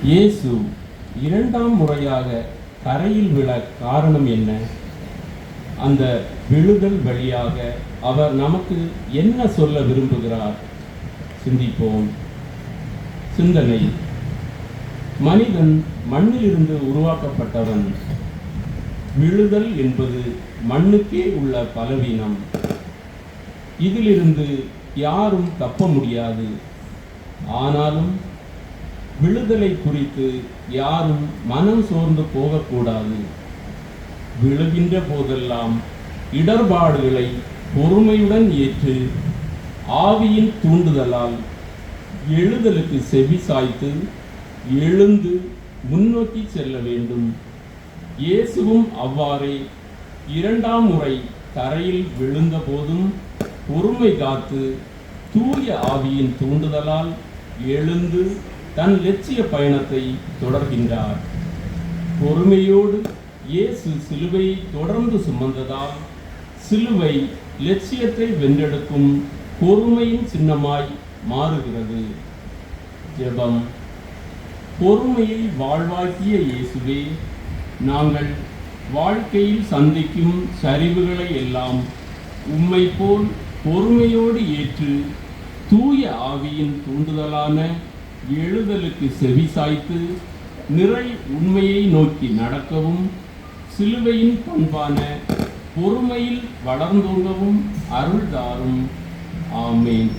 இயேசு இரண்டாம் முறையாக கரையில் விழ காரணம் என்ன? அந்த விழுதல் வழியாக அவர் நமக்கு என்ன சொல்ல விரும்புகிறார்? சிந்திப்போம். சிந்தனை: மனிதன் மண்ணிலிருந்து உருவாக்கப்பட்டவன். விழுதல் என்பது மண்ணுக்கே உள்ள பலவீனம். இதிலிருந்து யாரும் தப்ப முடியாது. ஆனாலும் விழுதலை குறித்து யாரும் மனம் சோர்ந்து போகக்கூடாது. விழுகின்ற போதெல்லாம் இடர்பாடுகளை பொறுமையுடன் ஏற்று ஆவியின் தூண்டுதலால் எழுதலுக்கு செவி சாய்த்து எழுந்து முன்னோக்கி செல்ல வேண்டும். இயேசுவும் அவ்வாறே இரண்டாம் முறை தரையில் விழுந்த போதும் பொறுமை காத்து தூய ஆவியின் தூண்டுதலால் எழுந்து தன் லட்சிய பயணத்தை தொடர்கின்றார். பொறுமையோடு இயேசு சிலுவையை தொடர்ந்து சுமந்ததால் சிலுவை லட்சியத்தை வென்றெடுக்கும் பொறுமையின் சின்னமாய் மாறுகிறது. ஜெபம். பொறுமையை வாழ்வாக்கிய இயேசுவே, நாங்கள் வாழ்க்கையில் சந்திக்கும் சரிவுகளை எல்லாம் உம்மை போல் பொறுமையோடு ஏற்று தூய ஆவியின் தூண்டுதலான எழுதலுக்கு செவி சாய்த்து நிறை உண்மையை நோக்கி நடக்கவும் சிலுவையின் பண்பான பொறுமையில் வளர்ந்தோங்கவும் அருள் தாரும். ஆமேன்.